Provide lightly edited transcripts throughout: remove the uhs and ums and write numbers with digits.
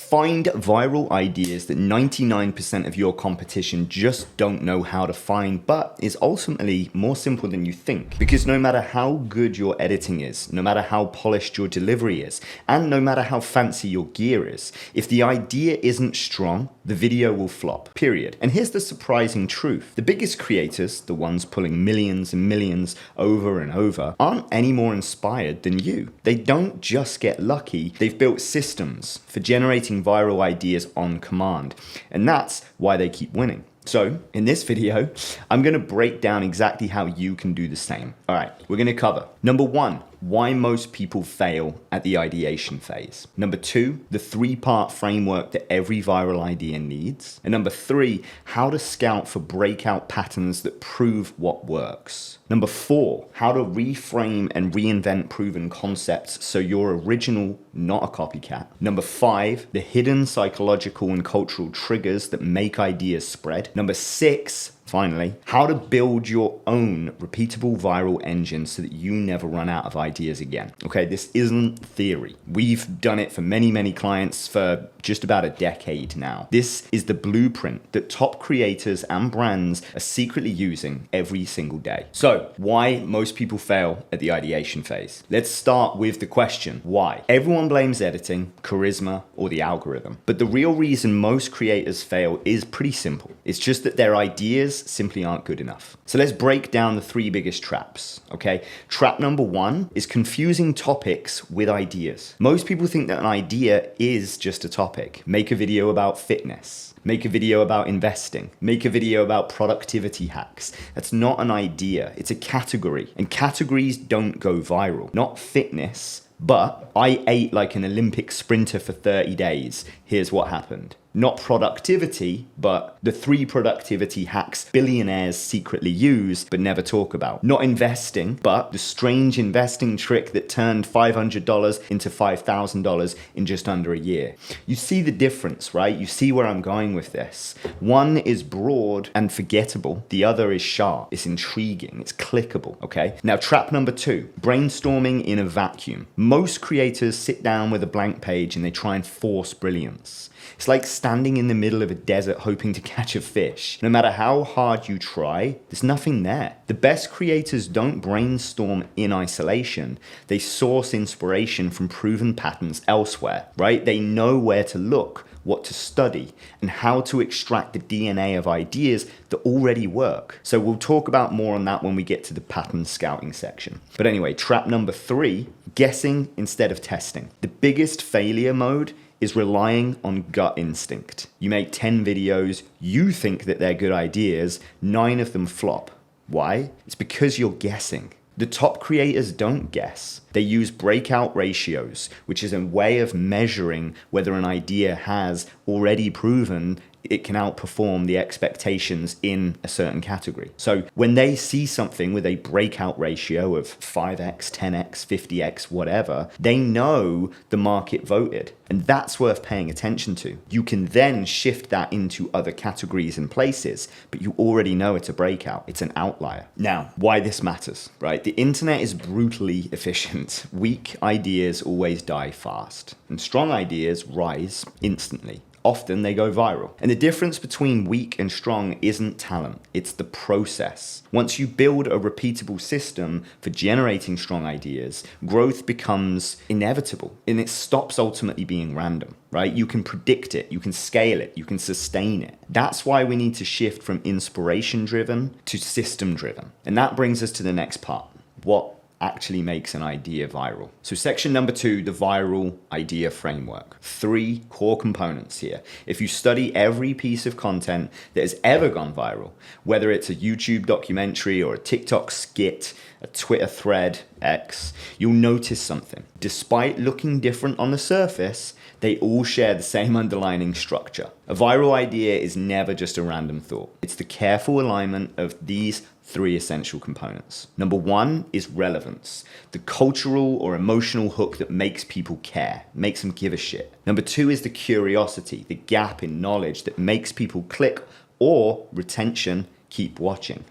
Find viral ideas that 99% of your competition just don't know how to find, but is ultimately more simple than you think. Because no matter how good your editing is, no matter how polished your delivery is, and no matter how fancy your gear is, if the idea isn't strong, the video will flop, period. And here's the surprising truth. The biggest creators, the ones pulling millions and millions over and over, aren't any more inspired than you. They don't just get lucky, they've built systems for generating viral ideas on command. And that's why they keep winning. So in this video, I'm gonna break down exactly how you can do the same. All right, we're gonna cover number 1, why most people fail at the ideation phase. Number 2, the 3-part framework that every viral idea needs. And number 3, how to scout for breakout patterns that prove what works. Number 4, how to reframe and reinvent proven concepts so you're original, not a copycat. Number 5, the hidden psychological and cultural triggers that make ideas spread. Number 6, finally, how to build your own repeatable viral engine so that you never run out of ideas again. Okay, this isn't theory. We've done it for many, many clients for just about a decade now. This is the blueprint that top creators and brands are secretly using every single day. So, why most people fail at the ideation phase? Let's start with the question, why? Everyone blames editing, charisma, or the algorithm. But the real reason most creators fail is pretty simple. It's just that their ideas simply aren't good enough. So let's break down the 3 biggest traps, okay? Trap number 1 is confusing topics with ideas. Most people think that an idea is just a topic. Make a video about fitness. Make a video about investing. Make a video about productivity hacks. That's not an idea, it's a category. And categories don't go viral. Not fitness, but I ate like an Olympic sprinter for 30 days. Here's what happened. Not productivity, but the 3 productivity hacks billionaires secretly use but never talk about. Not investing, but the strange investing trick that turned $500 into $5,000 in just under a year. You see the difference, right? You see where I'm going with this. One is broad and forgettable. The other is sharp. It's intriguing. It's clickable, okay? Now, trap number 2, brainstorming in a vacuum. Most creators sit down with a blank page and they try and force brilliance. It's like standing in the middle of a desert hoping to catch a fish. No matter how hard you try, there's nothing there. The best creators don't brainstorm in isolation. They source inspiration from proven patterns elsewhere, right? They know where to look, what to study, and how to extract the DNA of ideas that already work. So we'll talk about more on that when we get to the pattern scouting section. But anyway, trap number 3, guessing instead of testing. The biggest failure mode is relying on gut instinct. You make 10 videos, you think that they're good ideas, 9 of them flop. Why? It's because you're guessing. The top creators don't guess. They use breakout ratios, which is a way of measuring whether an idea has already proven it can outperform the expectations in a certain category. So when they see something with a breakout ratio of 5x, 10x, 50x, whatever, they know the market voted. And that's worth paying attention to. You can then shift that into other categories and places, but you already know it's a breakout. It's an outlier. Now, why this matters, right? The internet is brutally efficient. Weak ideas always die fast, and strong ideas rise instantly. Often they go viral. And the difference between weak and strong isn't talent, it's the process. Once you build a repeatable system for generating strong ideas, growth becomes inevitable and it stops ultimately being random, right? You can predict it, you can scale it, you can sustain it. That's why we need to shift from inspiration driven to system driven. And that brings us to the next part. What actually makes an idea viral? So section number 2, the viral idea framework. 3 core components here. If you study every piece of content that has ever gone viral, whether it's a YouTube documentary or a TikTok skit, a Twitter thread, X, you'll notice something. Despite looking different on the surface, they all share the same underlying structure. A viral idea is never just a random thought. It's the careful alignment of these 3 essential components. Number 1 is relevance, the cultural or emotional hook that makes people care, makes them give a shit. Number 2 is the curiosity, the gap in knowledge that makes people click, or retention, keep watching.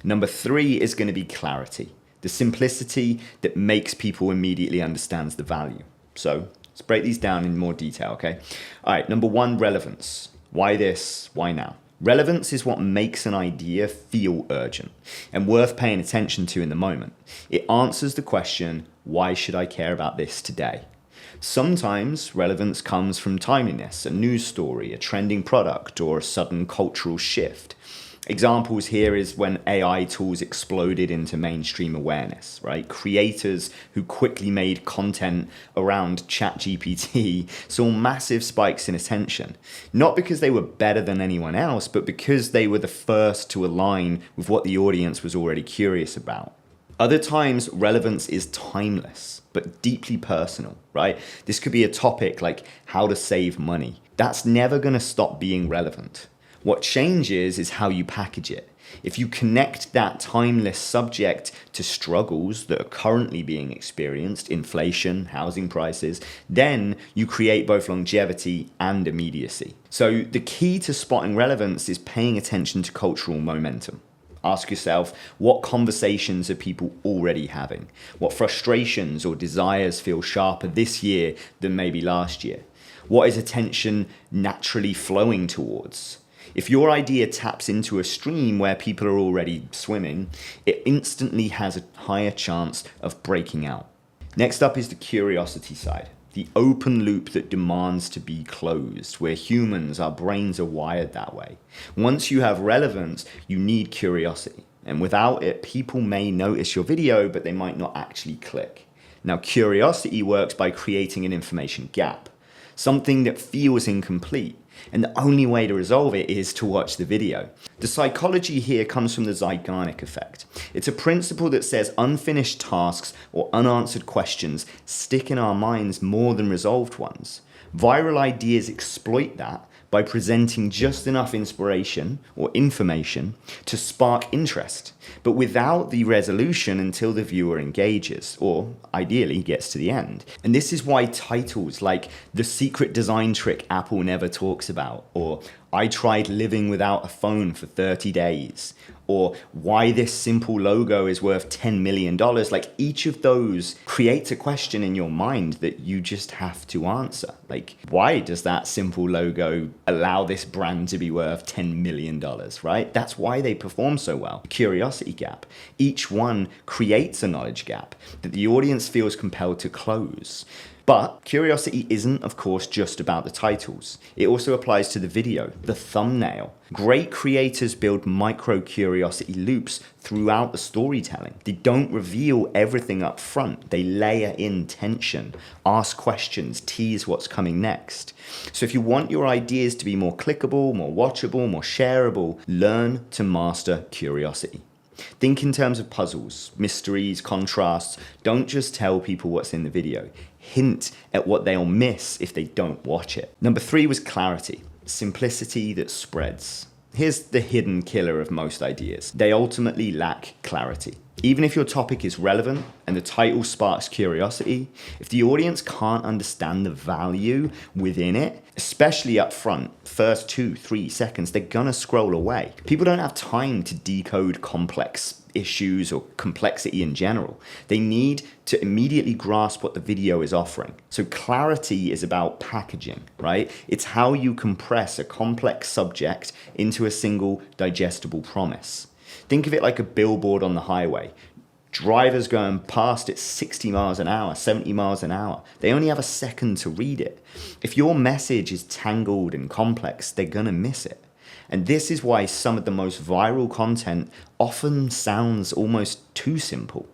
Number 3 is going to be clarity, the simplicity that makes people immediately understand the value. So Let's break these down in more detail, okay? All right, number one, relevance. Why this? Why now? Relevance is what makes an idea feel urgent and worth paying attention to in the moment. It answers the question, why should I care about this today? Sometimes relevance comes from timeliness, a news story, a trending product, or a sudden cultural shift. Examples here is when AI tools exploded into mainstream awareness, right? Creators who quickly made content around ChatGPT saw massive spikes in attention, not because they were better than anyone else, but because they were the first to align with what the audience was already curious about. Other times, relevance is timeless, but deeply personal, right? This could be a topic like how to save money. That's never going to stop being relevant. What changes is how you package it. If you connect that timeless subject to struggles that are currently being experienced, inflation, housing prices, then you create both longevity and immediacy. So the key to spotting relevance is paying attention to cultural momentum. Ask yourself, what conversations are people already having? What frustrations or desires feel sharper this year than maybe last year? What is attention naturally flowing towards? If your idea taps into a stream where people are already swimming, it instantly has a higher chance of breaking out. Next up is the curiosity side, the open loop that demands to be closed. We're humans, our brains are wired that way. Once you have relevance, you need curiosity. And without it, people may notice your video, but they might not actually click. Now, curiosity works by creating an information gap, something that feels incomplete. And the only way to resolve it is to watch the video. The psychology here comes from the Zeigarnik effect. It's a principle that says unfinished tasks or unanswered questions stick in our minds more than resolved ones. Viral ideas exploit that by presenting just enough inspiration or information to spark interest, but without the resolution until the viewer engages, or ideally gets to the end. And this is why titles like "The Secret Design Trick Apple Never Talks About," or "I Tried Living Without a Phone for 30 Days," or "Why This Simple Logo is Worth $10 million," like each of those creates a question in your mind that you just have to answer. Like, why does that simple logo allow this brand to be worth $10 million, right? That's why they perform so well. Curiosity gap. Each one creates a knowledge gap that the audience feels compelled to close. But curiosity isn't, of course, just about the titles. It also applies to the video, the thumbnail. Great creators build micro-curiosity loops throughout the storytelling. They don't reveal everything up front. They layer in tension, ask questions, tease what's coming next. So if you want your ideas to be more clickable, more watchable, more shareable, learn to master curiosity. Think in terms of puzzles, mysteries, contrasts. Don't just tell people what's in the video. Hint at what they'll miss if they don't watch it. Number 3 was clarity, simplicity that spreads. Here's the hidden killer of most ideas. They ultimately lack clarity. Even if your topic is relevant and the title sparks curiosity, if the audience can't understand the value within it, especially up front, first 2-3 seconds, they're gonna scroll away. People don't have time to decode complex issues or complexity in general. They need to immediately grasp what the video is offering. So clarity is about packaging, right? It's how you compress a complex subject into a single digestible promise. Think of it like a billboard on the highway. Drivers going past it 60 miles an hour, 70 miles an hour. They only have a second to read it. If your message is tangled and complex, they're gonna miss it. And this is why some of the most viral content often sounds almost too simple.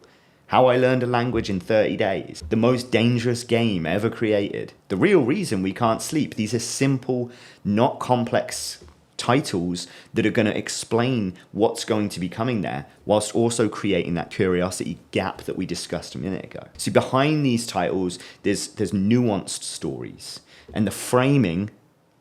How I Learned a Language in 30 Days. The most dangerous game ever created. The real reason we can't sleep. These are simple, not complex titles that are going to explain what's going to be coming there, whilst also creating that curiosity gap that we discussed a minute ago. So behind these titles, there's nuanced stories. And the framing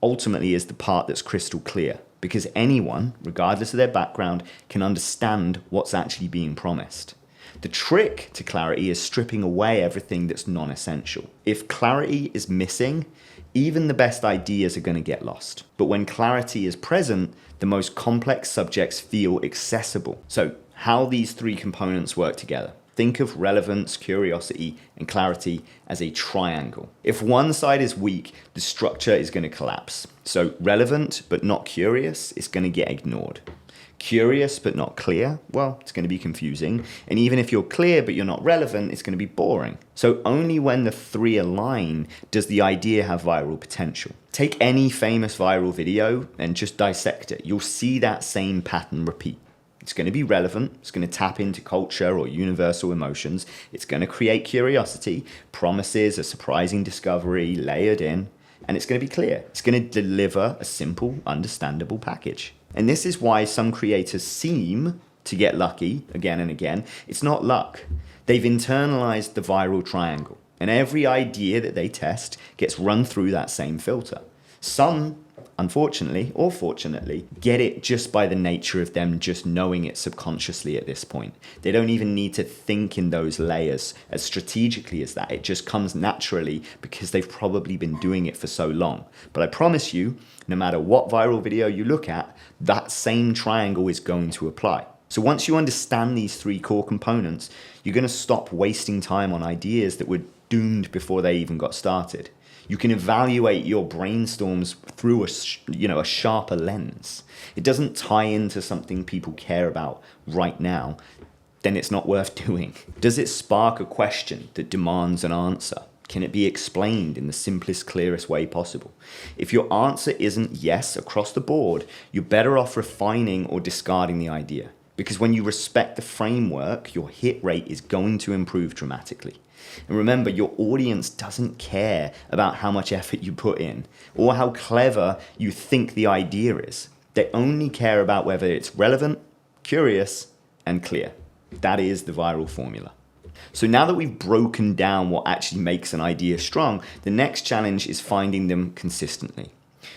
ultimately is the part that's crystal clear, because anyone, regardless of their background, can understand what's actually being promised. The trick to clarity is stripping away everything that's non-essential. If clarity is missing, even the best ideas are going to get lost. But when clarity is present, the most complex subjects feel accessible. So how these 3 components work together. Think of relevance, curiosity, and clarity as a triangle. If one side is weak, the structure is going to collapse. So relevant but not curious is going to get ignored. Curious but not clear, well, it's going to be confusing. And even if you're clear but you're not relevant, it's going to be boring. So only when the three align does the idea have viral potential. Take any famous viral video and just dissect it. You'll see that same pattern repeat. It's going to be relevant, it's going to tap into culture or universal emotions, it's going to create curiosity, promises a surprising discovery layered in, and it's going to be clear. It's going to deliver a simple, understandable package. And this is why some creators seem to get lucky again and again. It's not luck. They've internalized the viral triangle, and every idea that they test gets run through that same filter. Some, unfortunately or fortunately, get it just by the nature of them just knowing it subconsciously at this point. They don't even need to think in those layers as strategically as that. It just comes naturally because they've probably been doing it for so long. But I promise you, no matter what viral video you look at, that same triangle is going to apply. So once you understand these three core components, you're going to stop wasting time on ideas that were doomed before they even got started. You can evaluate your brainstorms through a sharper lens. It doesn't tie into something people care about right now, then it's not worth doing. Does it spark a question that demands an answer? Can it be explained in the simplest, clearest way possible? If your answer isn't yes across the board, you're better off refining or discarding the idea. Because when you respect the framework, your hit rate is going to improve dramatically. And remember, your audience doesn't care about how much effort you put in or how clever you think the idea is. They only care about whether it's relevant, curious, and clear. That is the viral formula. So now that we've broken down what actually makes an idea strong, the next challenge is finding them consistently.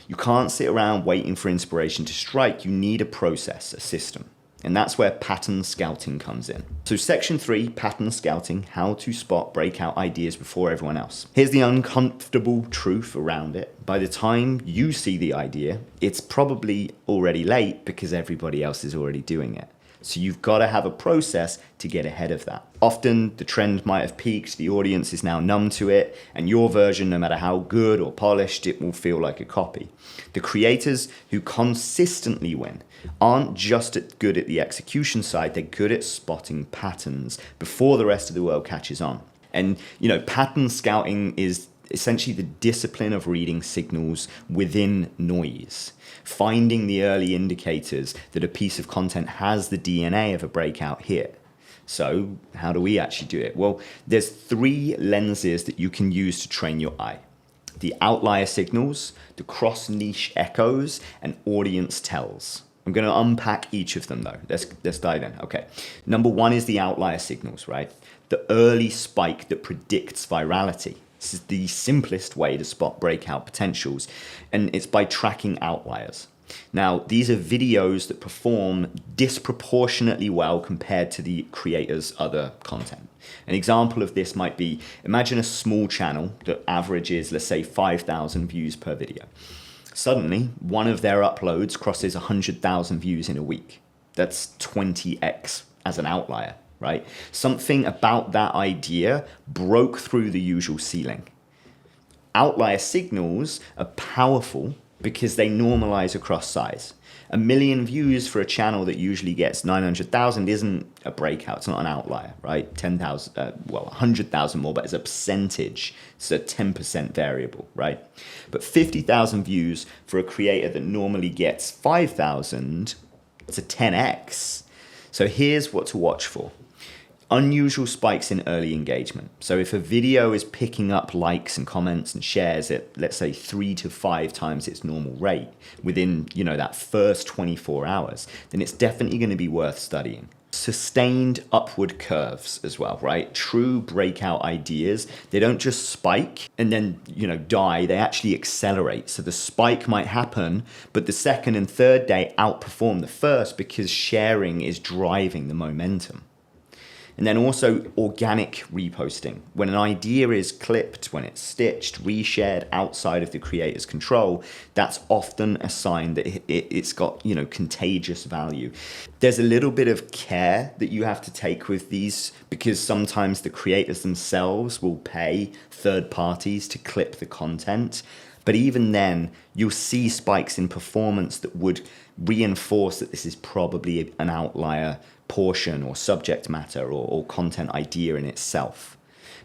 You can't sit around waiting for inspiration to strike. You need a process, a system. And that's where pattern scouting comes in. So section 3, pattern scouting, how to spot breakout ideas before everyone else. Here's the uncomfortable truth around it. By the time you see the idea, it's probably already late because everybody else is already doing it. So you've got to have a process to get ahead of that. Often the trend might have peaked, the audience is now numb to it, and your version, no matter how good or polished, it will feel like a copy. The creators who consistently win aren't just good at the execution side, they're good at spotting patterns before the rest of the world catches on. And pattern scouting is essentially the discipline of reading signals within noise, finding the early indicators that a piece of content has the DNA of a breakout hit. So how do we actually do it? Well, there's 3 lenses that you can use to train your eye. The outlier signals, the cross-niche echoes, and audience tells. I'm going to unpack each of them though. Let's dive in. Okay. Number 1 is the outlier signals, right? The early spike that predicts virality. This is the simplest way to spot breakout potentials, and it's by tracking outliers. Now, these are videos that perform disproportionately well compared to the creator's other content. An example of this might be, imagine a small channel that averages, let's say, 5,000 views per video. Suddenly, one of their uploads crosses 100,000 views in a week. That's 20x as an outlier. Right? Something about that idea broke through the usual ceiling. Outlier signals are powerful because they normalize across size. 1 million views for a channel that usually gets 900,000 isn't a breakout, it's not an outlier, right? 10,000, 100,000 more, but it's a percentage, it's a 10% variable, right? But 50,000 views for a creator that normally gets 5,000, it's a 10x. So here's what to watch for. Unusual spikes in early engagement. So if a video is picking up likes and comments and shares at, let's say, 3 to 5 times its normal rate within, that first 24 hours, then it's definitely going to be worth studying. Sustained upward curves as well, right? True breakout ideas, they don't just spike and then, die, they actually accelerate. So the spike might happen, but the second and third day outperform the first because sharing is driving the momentum. And then also organic reposting. When an idea is clipped, when it's stitched, reshared outside of the creator's control, that's often a sign that it's got, contagious value. There's a little bit of care that you have to take with these, because sometimes the creators themselves will pay third parties to clip the content. But even then, you'll see spikes in performance that would reinforce that this is probably an outlier portion or subject matter or content idea in itself.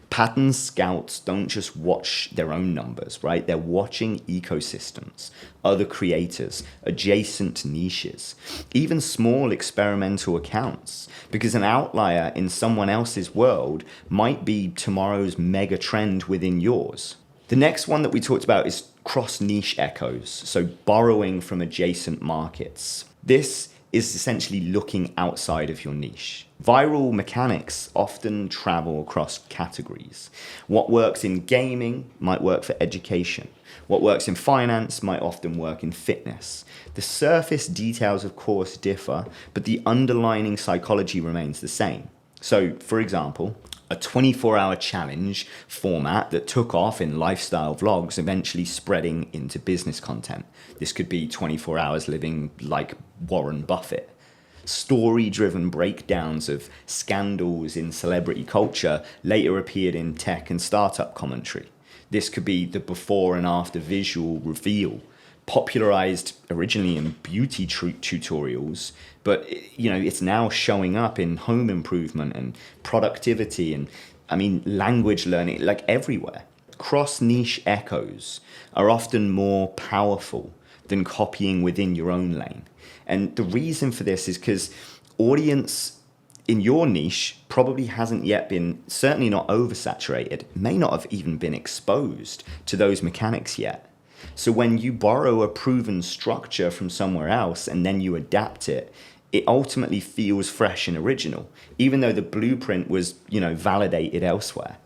Pattern scouts don't just watch their own numbers, right? They're watching ecosystems, other creators, adjacent niches, even small experimental accounts, because an outlier in someone else's world might be tomorrow's mega trend within yours. The next one that we talked about is cross-niche echoes, so borrowing from adjacent markets. This is essentially looking outside of your niche. Viral mechanics often travel across categories. What works in gaming might work for education. What works in finance might often work in fitness. The surface details, of course, differ, but the underlying psychology remains the same. So, for example, a 24-hour challenge format that took off in lifestyle vlogs, eventually spreading into business content. This could be 24 hours living like Warren Buffett. Story-driven breakdowns of scandals in celebrity culture later appeared in tech and startup commentary. This could be the before and after visual reveal, popularized originally in beauty tutorials, but it's now showing up in home improvement and productivity and language learning, like everywhere. Cross-niche echoes are often more powerful than copying within your own lane. And the reason for this is because audience in your niche probably hasn't yet been, certainly not oversaturated, may not have even been exposed to those mechanics yet. So when you borrow a proven structure from somewhere else and then you adapt it, it ultimately feels fresh and original, even though the blueprint was, validated elsewhere.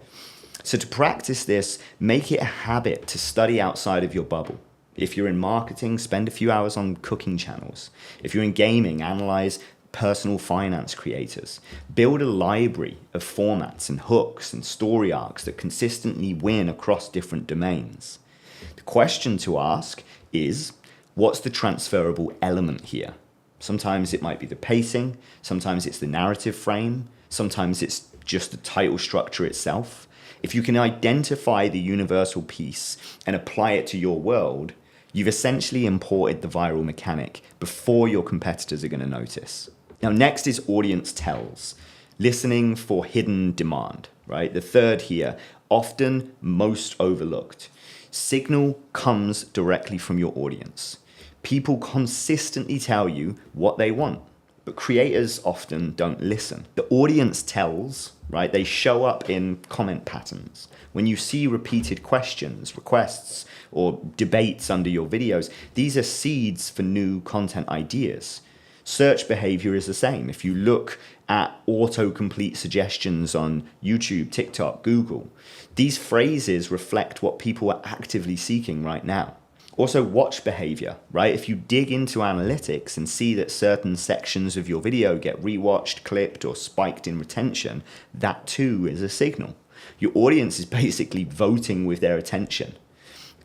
So to practice this, make it a habit to study outside of your bubble. If you're in marketing, spend a few hours on cooking channels. If you're in gaming, analyze personal finance creators. Build a library of formats and hooks and story arcs that consistently win across different domains. The question to ask is, what's the transferable element here? Sometimes it might be the pacing, sometimes it's the narrative frame, sometimes it's just the title structure itself. If you can identify the universal piece and apply it to your world, you've essentially imported the viral mechanic before your competitors are going to notice. Now, next is audience tells, listening for hidden demand, right? The third here, often most overlooked. Signal comes directly from your audience. People consistently tell you what they want, but creators often don't listen. The audience tells, right? They show up in comment patterns. When you see repeated questions, requests, or debates under your videos, these are seeds for new content ideas. Search behavior is the same. If you look at autocomplete suggestions on YouTube, TikTok, Google, these phrases reflect what people are actively seeking right now. Also, watch behavior, right? If you dig into analytics and see that certain sections of your video get rewatched, clipped, or spiked in retention, that too is a signal. Your audience is basically voting with their attention.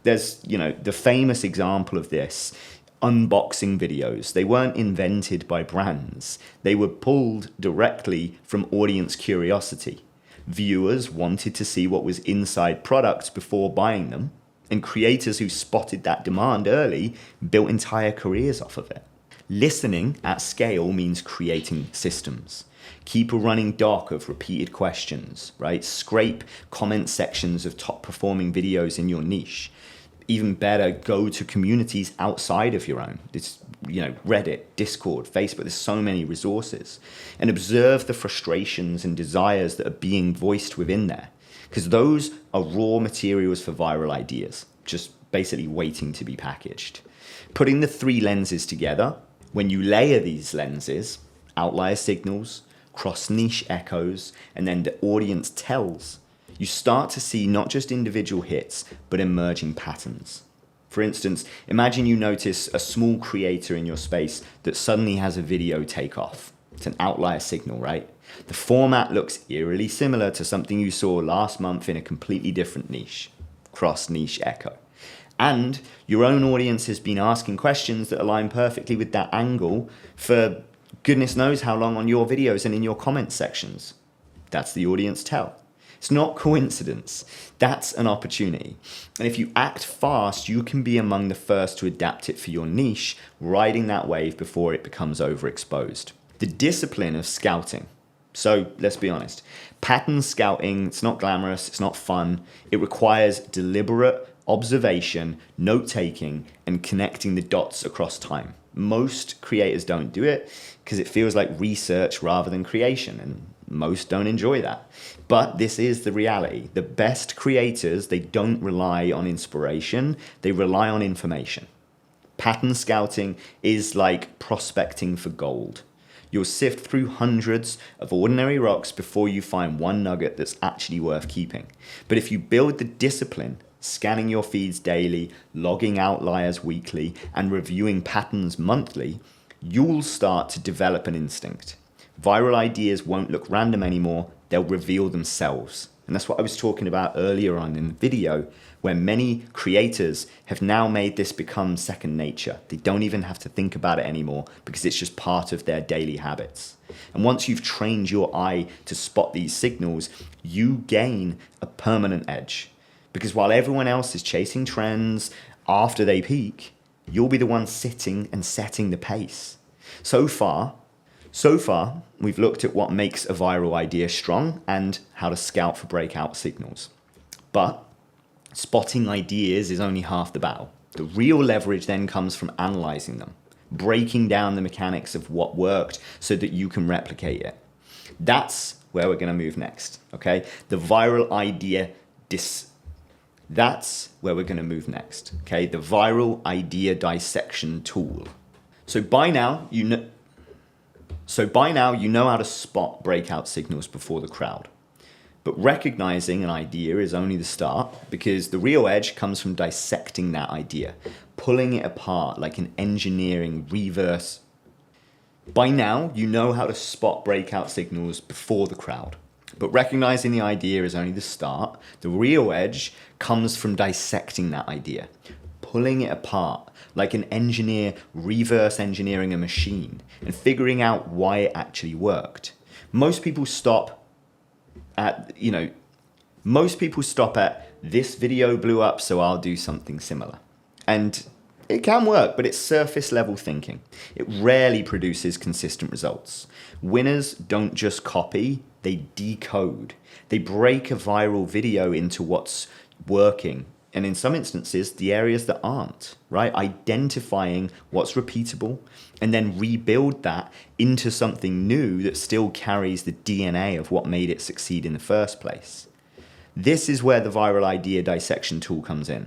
There's, the famous example of this, unboxing videos. They weren't invented by brands. They were pulled directly from audience curiosity. Viewers wanted to see what was inside products before buying them, and creators who spotted that demand early built entire careers off of it. Listening at scale means creating systems. Keep a running doc of repeated questions, right? Scrape comment sections of top performing videos in your niche. Even better, go to communities outside of your own. It's, Reddit, Discord, Facebook, there's so many resources. And observe the frustrations and desires that are being voiced within there. Because those are raw materials for viral ideas, just basically waiting to be packaged. Putting the three lenses together, when you layer these lenses, outlier signals, cross-niche echoes, and then the audience tells, you start to see not just individual hits, but emerging patterns. For instance, imagine you notice a small creator in your space that suddenly has a video take off. It's an outlier signal, right? The format looks eerily similar to something you saw last month in a completely different niche, cross-niche echo. And your own audience has been asking questions that align perfectly with that angle for goodness knows how long on your videos and in your comment sections. That's the audience tell. It's not coincidence. That's an opportunity. And if you act fast, you can be among the first to adapt it for your niche, riding that wave before it becomes overexposed. The discipline of scouting. So let's be honest. Pattern scouting, it's not glamorous, it's not fun. It requires deliberate observation, note-taking, and connecting the dots across time. Most creators don't do it because it feels like research rather than creation, and most don't enjoy that. But this is the reality. The best creators, they don't rely on inspiration, they rely on information. Pattern scouting is like prospecting for gold. You'll sift through hundreds of ordinary rocks before you find one nugget that's actually worth keeping. But if you build the discipline, scanning your feeds daily, logging outliers weekly, and reviewing patterns monthly, you'll start to develop an instinct. Viral ideas won't look random anymore, they'll reveal themselves. And that's what I was talking about earlier on in the video, where many creators have now made this become second nature. They don't even have to think about it anymore because it's just part of their daily habits. And once you've trained your eye to spot these signals, you gain a permanent edge. Because while everyone else is chasing trends after they peak, you'll be the one sitting and setting the pace. So far, we've looked at what makes a viral idea strong and how to scout for breakout signals. But spotting ideas is only half the battle. The real leverage then comes from analyzing them, breaking down the mechanics of what worked so that you can replicate it. That's where we're going to move next, okay? The viral idea That's where we're going to move next, okay? The viral idea dissection tool. So by now, you know how to spot breakout signals before the crowd. But recognizing an idea is only the start, because the real edge comes from dissecting that idea, pulling it apart like an engineering reverse. By now, you know how to spot breakout signals before the crowd. But recognizing the idea is only the start. The real edge comes from dissecting that idea, pulling it apart like an engineer reverse engineering a machine and figuring out why it actually worked. Most people stop at this video blew up, so I'll do something similar. And it can work, but it's surface level thinking. It rarely produces consistent results. Winners don't just copy, they decode. They break a viral video into what's working, and in some instances, the areas that aren't, right? Identifying what's repeatable and then rebuild that into something new that still carries the DNA of what made it succeed in the first place. This is where the viral idea dissection tool comes in.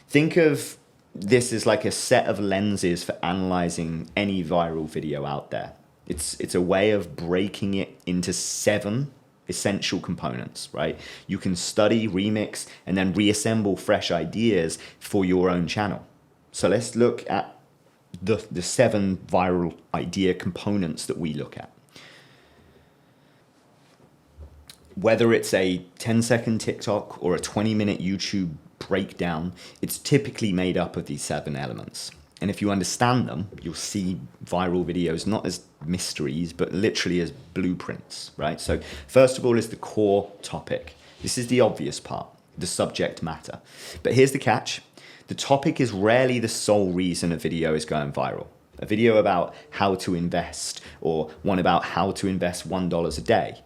Think of this as like a set of lenses for analyzing any viral video out there. It's a way of breaking it into 7 essential components, right? You can study, remix, and then reassemble fresh ideas for your own channel. So let's look at the 7 viral idea components that we look at. Whether it's a 10-second TikTok or a 20-minute YouTube breakdown, it's typically made up of these 7 elements. And if you understand them, you'll see viral videos not as mysteries, but literally as blueprints, right? So first of all is the core topic. This is the obvious part, the subject matter. But here's the catch. The topic is rarely the sole reason a video is going viral. A video about how to invest or one about how to invest $1 a day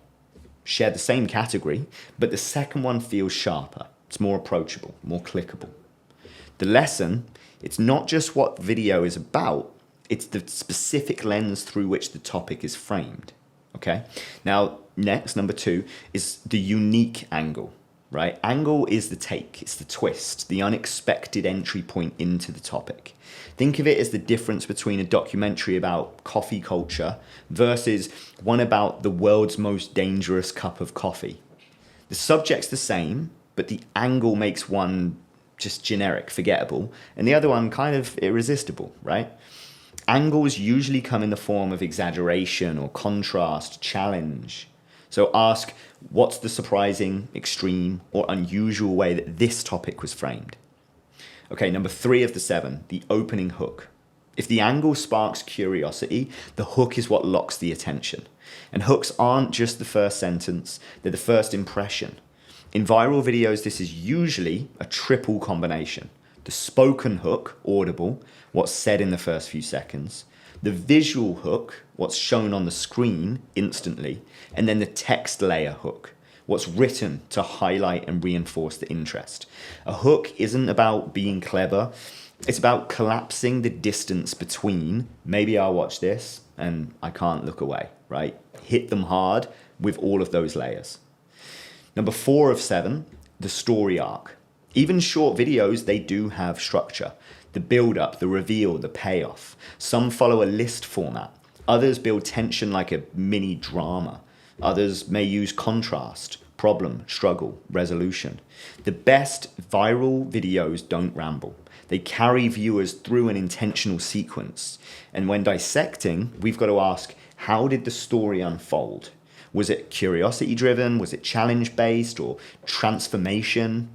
share the same category, but the second one feels sharper. It's more approachable, more clickable. The lesson, it's not just what the video is about, it's the specific lens through which the topic is framed, okay? Now, next, number 2, is the unique angle, right? Angle is the take, it's the twist, the unexpected entry point into the topic. Think of it as the difference between a documentary about coffee culture versus one about the world's most dangerous cup of coffee. The subject's the same, but the angle makes one just generic, forgettable, and the other one kind of irresistible, right? Angles usually come in the form of exaggeration or contrast, challenge. So ask, what's the surprising, extreme, or unusual way that this topic was framed? Okay, number 3 of the 7, the opening hook. If the angle sparks curiosity, the hook is what locks the attention. And hooks aren't just the first sentence, they're the first impression. In viral videos, this is usually a triple combination. The spoken hook, audible, what's said in the first few seconds. The visual hook, what's shown on the screen instantly. And then the text layer hook, what's written to highlight and reinforce the interest. A hook isn't about being clever. It's about collapsing the distance between, maybe I'll watch this and I can't look away, right? Hit them hard with all of those layers. Number 4 of 7, the story arc. Even short videos, they do have structure. The build-up, the reveal, the payoff. Some follow a list format. Others build tension like a mini drama. Others may use contrast, problem, struggle, resolution. The best viral videos don't ramble. They carry viewers through an intentional sequence. And when dissecting, we've got to ask, how did the story unfold? Was it curiosity driven? Was it challenge based or transformation?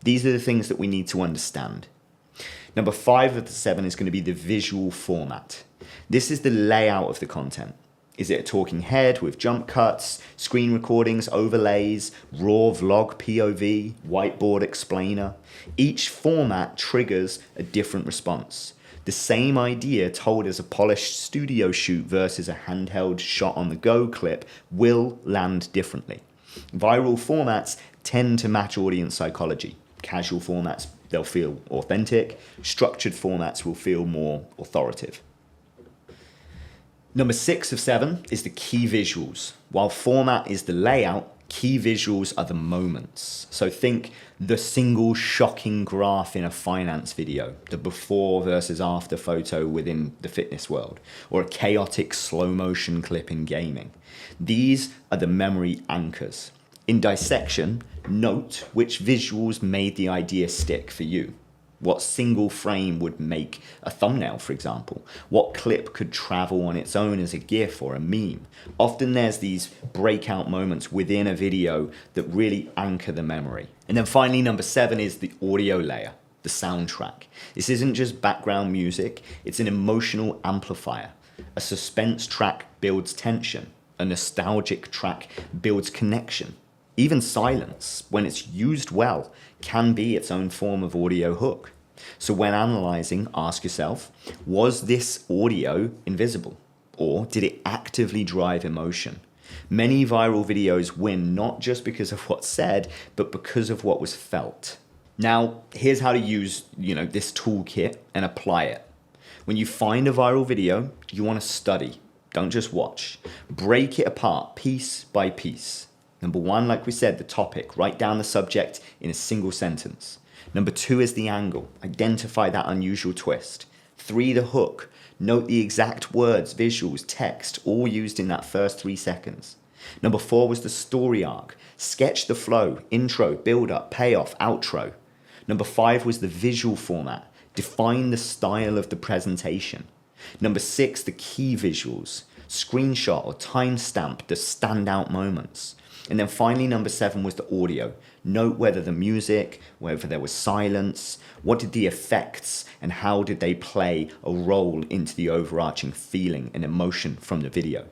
These are the things that we need to understand. Number 5 of the 7 is going to be the visual format. This is the layout of the content. Is it a talking head with jump cuts, screen recordings, overlays, raw vlog POV, whiteboard explainer? Each format triggers a different response. The same idea told as a polished studio shoot versus a handheld shot on the go clip will land differently. Viral formats tend to match audience psychology. Casual formats, they'll feel authentic. Structured formats will feel more authoritative. Number 6 of 7 is the key visuals. While format is the layout, key visuals are the moments. So think the single shocking graph in a finance video, the before versus after photo within the fitness world, or a chaotic slow motion clip in gaming. These are the memory anchors. In dissection, note which visuals made the idea stick for you. What single frame would make a thumbnail, for example? What clip could travel on its own as a GIF or a meme? Often there's these breakout moments within a video that really anchor the memory. And then finally, number 7 is the audio layer, the soundtrack. This isn't just background music, it's an emotional amplifier. A suspense track builds tension. A nostalgic track builds connection. Even silence, when it's used well, can be its own form of audio hook. So when analyzing, ask yourself, was this audio invisible? Or did it actively drive emotion? Many viral videos win not just because of what's said, but because of what was felt. Now, here's how to use, this toolkit and apply it. When you find a viral video, you want to study, don't just watch. Break it apart, piece by piece. Number 1, like we said, the topic. Write down the subject in a single sentence. Number 2 is the angle. Identify that unusual twist. 3, the hook. Note the exact words, visuals, text, all used in that first 3 seconds. Number 4 was the story arc. Sketch the flow, intro, build-up, payoff, outro. Number 5 was the visual format. Define the style of the presentation. Number 6, the key visuals. Screenshot or timestamp the standout moments. And then finally, number 7 was the audio. Note whether the music, whether there was silence, what did the effects and how did they play a role into the overarching feeling and emotion from the video.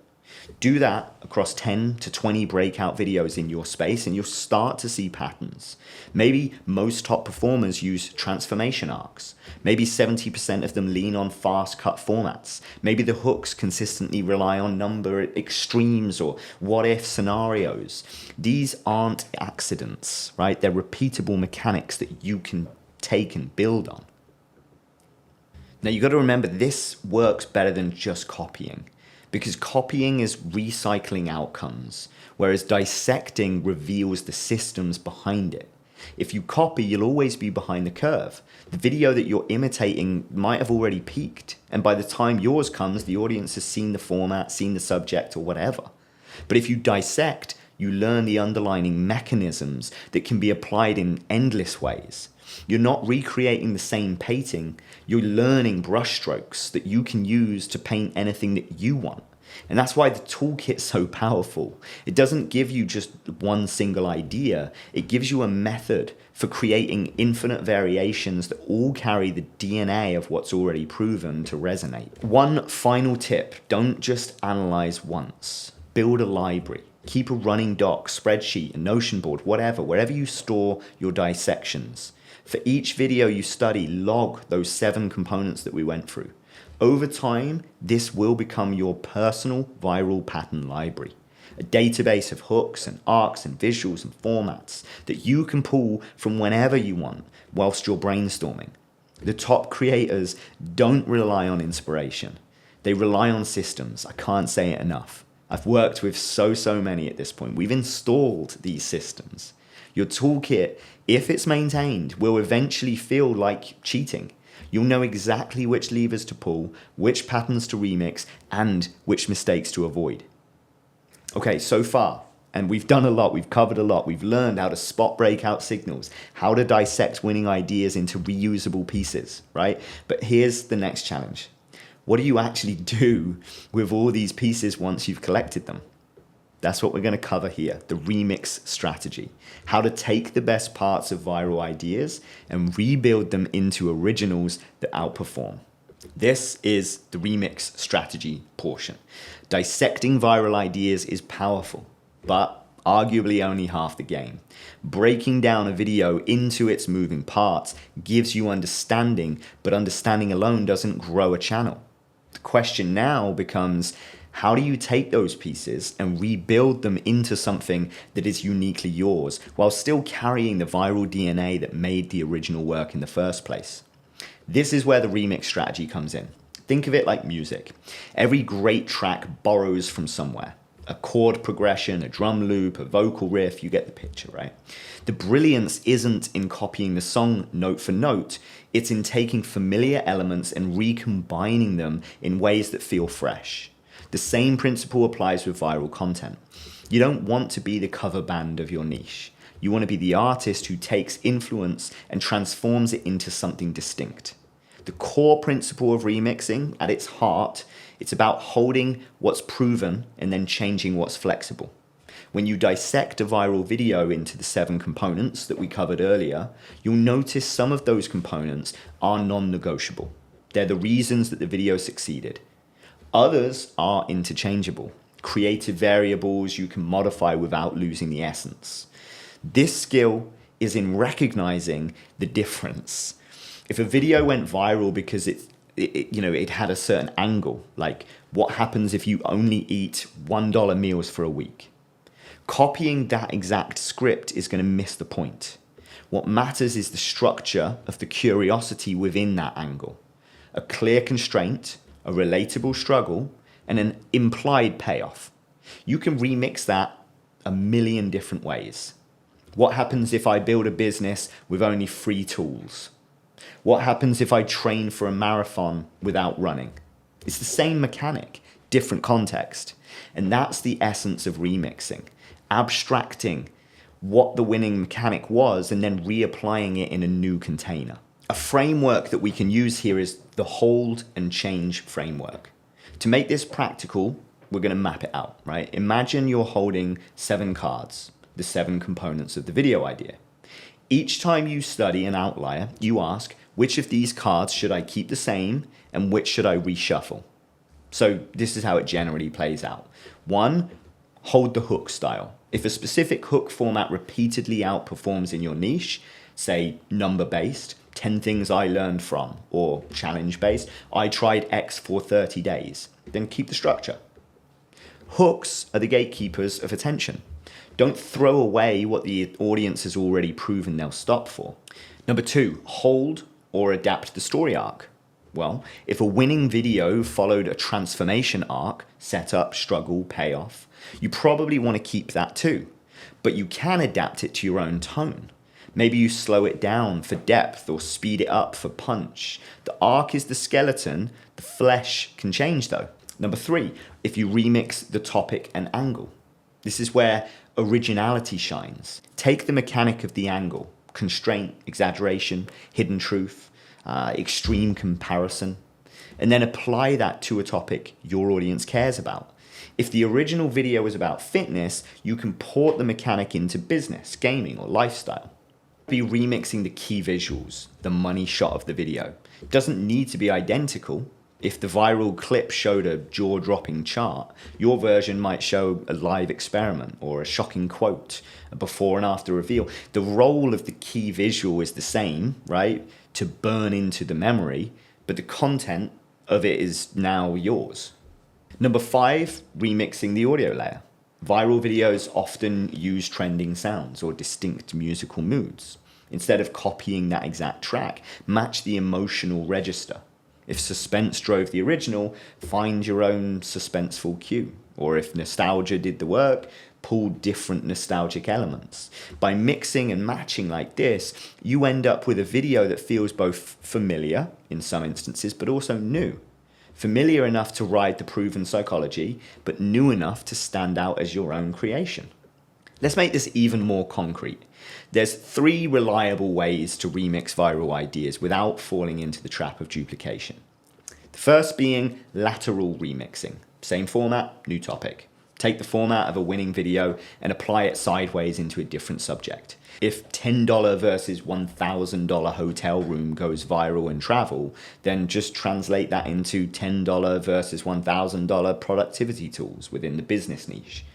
Do that across 10 to 20 breakout videos in your space and you'll start to see patterns. Maybe most top performers use transformation arcs. Maybe 70% of them lean on fast cut formats. Maybe the hooks consistently rely on number extremes or what if scenarios. These aren't accidents, right? They're repeatable mechanics that you can take and build on. Now you got to remember this works better than just copying. Because copying is recycling outcomes, whereas dissecting reveals the systems behind it. If you copy, you'll always be behind the curve. The video that you're imitating might have already peaked, and by the time yours comes, the audience has seen the format, seen the subject, or whatever. But if you dissect, you learn the underlying mechanisms that can be applied in endless ways. You're not recreating the same painting, you're learning brushstrokes that you can use to paint anything that you want. And that's why the toolkit's so powerful. It doesn't give you just one single idea, it gives you a method for creating infinite variations that all carry the DNA of what's already proven to resonate. One final tip, don't just analyze once. Build a library. Keep a running doc, spreadsheet, a Notion board, whatever, wherever you store your dissections. For each video you study, log those 7 components that we went through. Over time, this will become your personal viral pattern library, a database of hooks and arcs and visuals and formats that you can pull from whenever you want whilst you're brainstorming. The top creators don't rely on inspiration. They rely on systems. I can't say it enough. I've worked with so many at this point. We've installed these systems. Your toolkit, if it's maintained, will eventually feel like cheating. You'll know exactly which levers to pull, which patterns to remix, and which mistakes to avoid. Okay, so far, and we've done a lot, we've covered a lot, we've learned how to spot breakout signals, how to dissect winning ideas into reusable pieces, right? But here's the next challenge. What do you actually do with all these pieces once you've collected them? That's what we're going to cover here, the remix strategy. How to take the best parts of viral ideas and rebuild them into originals that outperform. This is the remix strategy portion. Dissecting viral ideas is powerful, but arguably only half the game. Breaking down a video into its moving parts gives you understanding, but understanding alone doesn't grow a channel. The question now becomes, how do you take those pieces and rebuild them into something that is uniquely yours while still carrying the viral DNA that made the original work in the first place? This is where the remix strategy comes in. Think of it like music. Every great track borrows from somewhere. A chord progression, a drum loop, a vocal riff, you get the picture, right? The brilliance isn't in copying the song note for note, it's in taking familiar elements and recombining them in ways that feel fresh. The same principle applies with viral content. You don't want to be the cover band of your niche. You want to be the artist who takes influence and transforms it into something distinct. The core principle of remixing, at its heart, it's about holding what's proven and then changing what's flexible. When you dissect a viral video into the 7 components that we covered earlier, you'll notice some of those components are non-negotiable. They're the reasons that the video succeeded. Others are interchangeable, creative variables you can modify without losing the essence. This skill is in recognizing the difference. If a video went viral because it had a certain angle, like what happens if you only eat $1 meals for a week? Copying that exact script is going to miss the point. What matters is the structure of the curiosity within that angle. A clear constraint, a relatable struggle, and an implied payoff. You can remix that a million different ways. What happens if I build a business with only 3 tools? What happens if I train for a marathon without running? It's the same mechanic, different context. And that's the essence of remixing. Abstracting what the winning mechanic was and then reapplying it in a new container. A framework that we can use here is the hold and change framework. To make this practical, we're going to map it out, right? Imagine you're holding 7 cards, the 7 components of the video idea. Each time you study an outlier, you ask, which of these cards should I keep the same and which should I reshuffle? So this is how it generally plays out. 1, hold the hook style. If a specific hook format repeatedly outperforms in your niche, say number-based, 10 things I learned from, or challenge-based, I tried X for 30 days, then keep the structure. Hooks are the gatekeepers of attention. Don't throw away what the audience has already proven they'll stop for. Number 2, hold or adapt the story arc. Well, if a winning video followed a transformation arc, setup, struggle, payoff, you probably want to keep that too, but you can adapt it to your own tone. Maybe you slow it down for depth or speed it up for punch. The arc is the skeleton, the flesh can change though. Number 3, if you remix the topic and angle. This is where originality shines. Take the mechanic of the angle, constraint, exaggeration, hidden truth, extreme comparison, and then apply that to a topic your audience cares about. If the original video is about fitness, you can port the mechanic into business, gaming, or lifestyle. Be remixing the key visuals, the money shot of the video. It doesn't need to be identical. If the viral clip showed a jaw-dropping chart, your version might show a live experiment or a shocking quote, a before and after reveal. The role of the key visual is the same, right? To burn into the memory, but the content of it is now yours. Number 5, remixing the audio layer. Viral videos often use trending sounds or distinct musical moods. Instead of copying that exact track, match the emotional register. If suspense drove the original, find your own suspenseful cue. Or if nostalgia did the work, pull different nostalgic elements. By mixing and matching like this, you end up with a video that feels both familiar, in some instances, but also new. Familiar enough to ride the proven psychology, but new enough to stand out as your own creation. Let's make this even more concrete. There's 3 reliable ways to remix viral ideas without falling into the trap of duplication. The first being lateral remixing. Same format, new topic. Take the format of a winning video and apply it sideways into a different subject. If $10 versus $1,000 hotel room goes viral in travel, then just translate that into $10 versus $1,000 productivity tools within the business niche.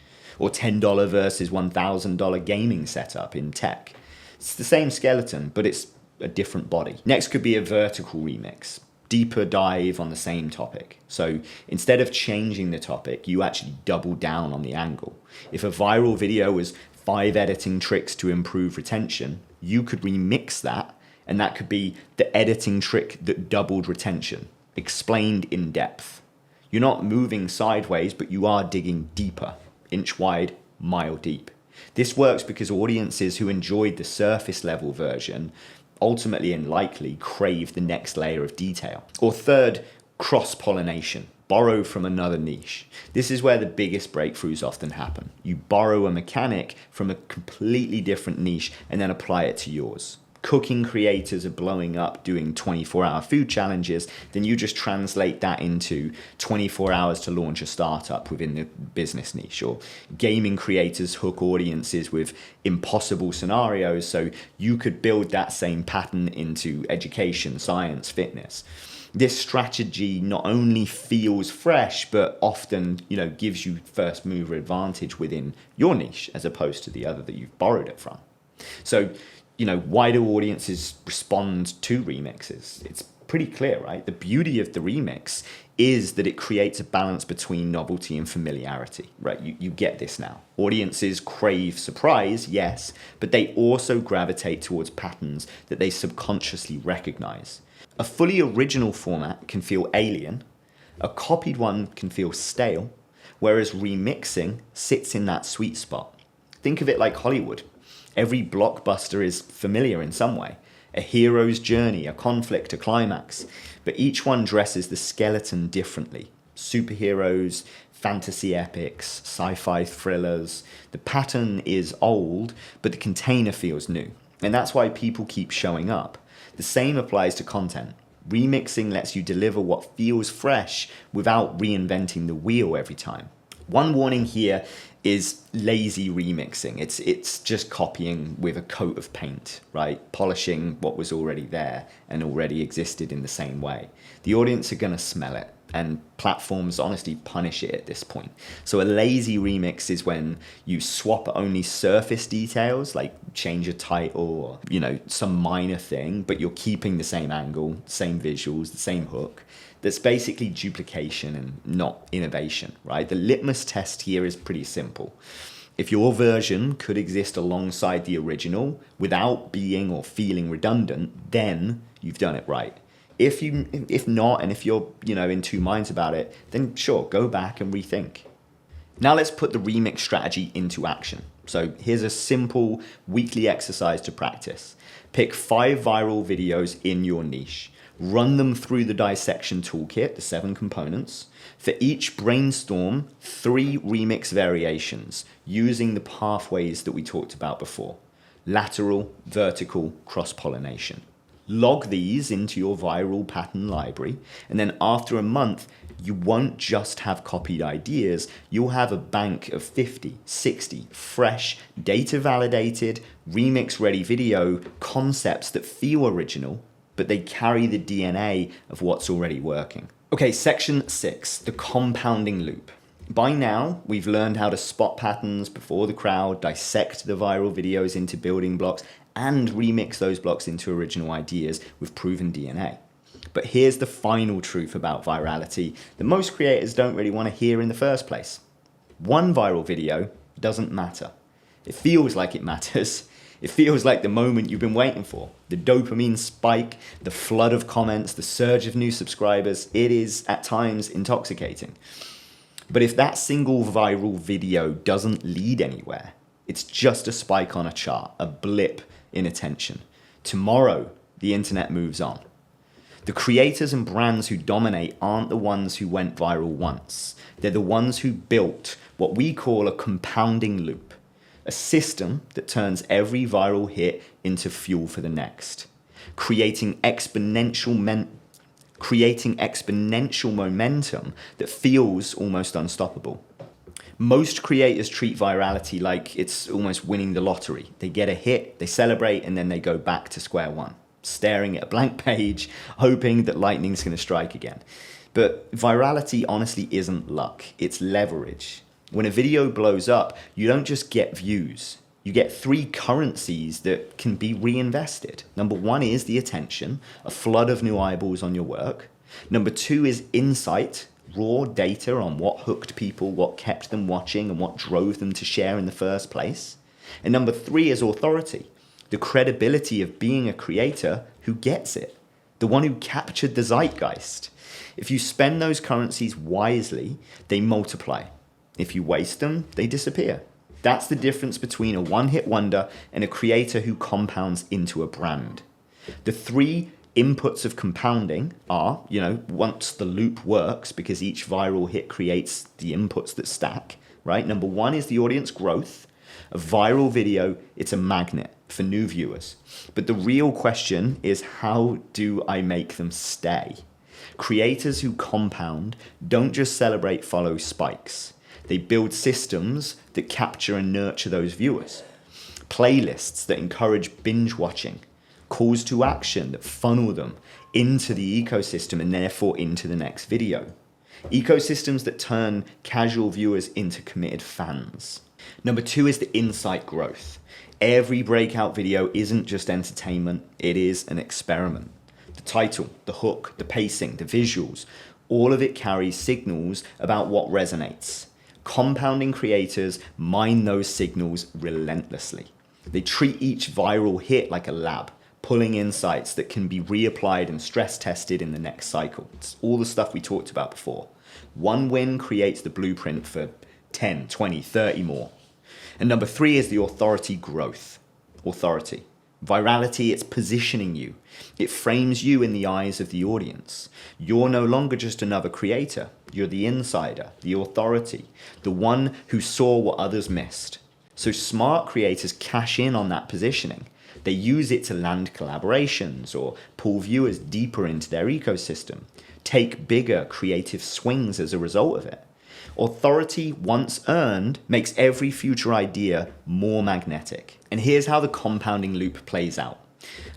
Or $10 versus $1,000 gaming setup in tech. It's the same skeleton, but it's a different body. Next could be a vertical remix. Deeper dive on the same topic. So instead of changing the topic, you actually double down on the angle. If a viral video was 5 editing tricks to improve retention, you could remix that, and that could be the editing trick that doubled retention, explained in depth. You're not moving sideways, but you are digging deeper, inch wide, mile deep. This works because audiences who enjoyed the surface level version ultimately and likely crave the next layer of detail. Or third, cross-pollination. Borrow from another niche. This is where the biggest breakthroughs often happen. You borrow a mechanic from a completely different niche and then apply it to yours. Cooking creators are blowing up doing 24-hour food challenges, then you just translate that into 24 hours to launch a startup within the business niche. Or gaming creators hook audiences with impossible scenarios, so you could build that same pattern into education, science, fitness. This strategy not only feels fresh, but often, gives you first mover advantage within your niche as opposed to the other that you've borrowed it from. So, why do audiences respond to remixes? It's pretty clear, right? The beauty of the remix is that it creates a balance between novelty and familiarity, right? You get this now. Audiences crave surprise, yes, but they also gravitate towards patterns that they subconsciously recognize. A fully original format can feel alien, a copied one can feel stale, whereas remixing sits in that sweet spot. Think of it like Hollywood. Every blockbuster is familiar in some way. A hero's journey, a conflict, a climax. But each one dresses the skeleton differently. Superheroes, fantasy epics, sci-fi thrillers. The pattern is old, but the container feels new. And that's why people keep showing up. The same applies to content. Remixing lets you deliver what feels fresh without reinventing the wheel every time. One warning here is lazy remixing. It's just copying with a coat of paint, right? Polishing what was already there and already existed in the same way. The audience are going to smell it, and platforms honestly punish it at this point. So a lazy remix is when you swap only surface details, like change a title or, some minor thing, but you're keeping the same angle, same visuals, the same hook. That's basically duplication and not innovation, right? The litmus test here is pretty simple. If your version could exist alongside the original without being or feeling redundant, then you've done it right. If not, and if you're, in two minds about it, then sure, go back and rethink. Now let's put the remix strategy into action. So here's a simple weekly exercise to practice. Pick 5 viral videos in your niche. Run them through the dissection toolkit, the 7 components. For each, brainstorm 3 remix variations using the pathways that we talked about before. lateral, vertical, cross-pollination. Log these into your viral pattern library, and then after a month, you won't just have copied ideas, you'll have a bank of 50, 60 fresh, data-validated, remix-ready video concepts that feel original, but they carry the DNA of what's already working. Okay, section 6, the compounding loop. By now, we've learned how to spot patterns before the crowd, dissect the viral videos into building blocks, and remix those blocks into original ideas with proven DNA. But here's the final truth about virality that most creators don't really want to hear in the first place. One viral video doesn't matter. It feels like it matters. It feels like the moment you've been waiting for. The dopamine spike, the flood of comments, the surge of new subscribers. It is at times intoxicating. But if that single viral video doesn't lead anywhere, it's just a spike on a chart, a blip in attention. Tomorrow, the internet moves on. The creators and brands who dominate aren't the ones who went viral once. They're the ones who built what we call a compounding loop, a system that turns every viral hit into fuel for the next, creating exponential momentum that feels almost unstoppable. Most creators treat virality like it's almost winning the lottery. They get a hit, they celebrate, and then they go back to square one, staring at a blank page, hoping that lightning's going to strike again. But virality honestly isn't luck, it's leverage. When a video blows up, you don't just get views. You get 3 currencies that can be reinvested. Number 1 is the attention, a flood of new eyeballs on your work. Number 2 is insight, raw data on what hooked people, what kept them watching, and what drove them to share in the first place. And number 3 is authority, the credibility of being a creator who gets it, the one who captured the zeitgeist. If you spend those currencies wisely, they multiply. If you waste them, they disappear. That's the difference between a one-hit wonder and a creator who compounds into a brand. The 3 inputs of compounding are, once the loop works, because each viral hit creates the inputs that stack, right? Number 1 is the audience growth. A viral video, it's a magnet for new viewers. But the real question is, how do I make them stay? Creators who compound don't just celebrate follow spikes. They build systems that capture and nurture those viewers. Playlists that encourage binge watching. Calls to action that funnel them into the ecosystem and therefore into the next video. Ecosystems that turn casual viewers into committed fans. Number 2 is the insight growth. Every breakout video isn't just entertainment, it is an experiment. The title, the hook, the pacing, the visuals, all of it carries signals about what resonates. Compounding creators mine those signals relentlessly. They treat each viral hit like a lab, pulling insights that can be reapplied and stress tested in the next cycle. It's all the stuff we talked about before. One win creates the blueprint for 10, 20, 30 more. And number 3 is the authority growth. Authority. Virality, it's positioning you. It frames you in the eyes of the audience. You're no longer just another creator. You're the insider, the authority, the one who saw what others missed. So smart creators cash in on that positioning. They use it to land collaborations or pull viewers deeper into their ecosystem, take bigger creative swings as a result of it. Authority, once earned, makes every future idea more magnetic. And here's how the compounding loop plays out.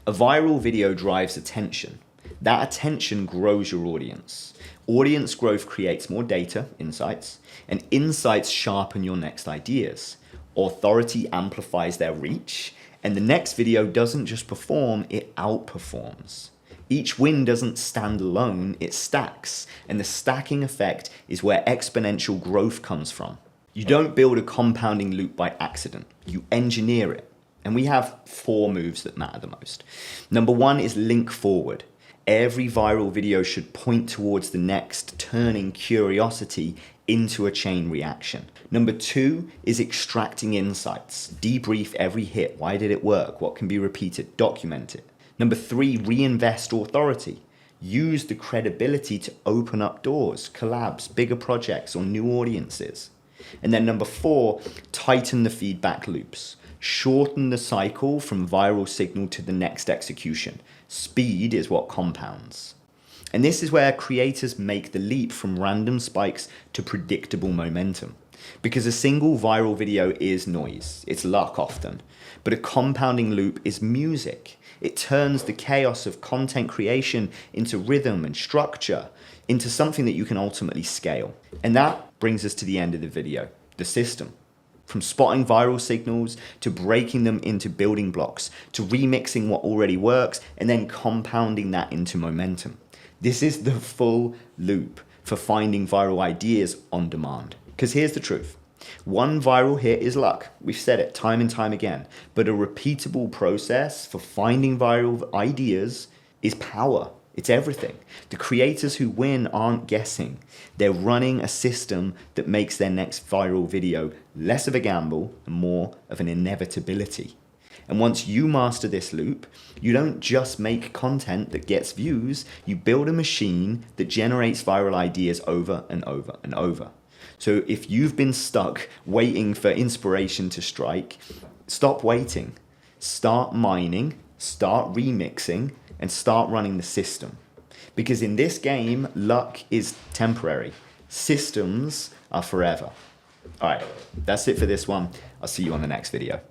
A viral video drives attention. That attention grows your audience. Audience growth creates more data, insights, and insights sharpen your next ideas. Authority amplifies their reach, and the next video doesn't just perform, it outperforms. Each win doesn't stand alone, it stacks, and the stacking effect is where exponential growth comes from. You don't build a compounding loop by accident, you engineer it. And we have 4 moves that matter the most. Number 1 is link forward. Every viral video should point towards the next, turning curiosity into a chain reaction. Number 2 is extracting insights. Debrief every hit. Why did it work? What can be repeated? Document it. Number 3, reinvest authority. Use the credibility to open up doors, collabs, bigger projects, or new audiences. And then number 4, tighten the feedback loops. shorten the cycle from viral signal to the next execution. Speed is what compounds. And this is where creators make the leap from random spikes to predictable momentum. Because a single viral video is noise, it's luck often, but a compounding loop is music. It turns the chaos of content creation into rhythm and structure, into something that you can ultimately scale. And that brings us to the end of the video, the system. From spotting viral signals, to breaking them into building blocks, to remixing what already works, and then compounding that into momentum. This is the full loop for finding viral ideas on demand. Because here's the truth. One viral hit is luck. We've said it time and time again. But a repeatable process for finding viral ideas is power. It's everything. The creators who win aren't guessing. They're running a system that makes their next viral video less of a gamble and more of an inevitability. And once you master this loop, you don't just make content that gets views, you build a machine that generates viral ideas over and over and over. So if you've been stuck waiting for inspiration to strike, stop waiting. Start mining, start remixing, and start running the system. Because in this game, luck is temporary. Systems are forever. All right, that's it for this one. I'll see you on the next video.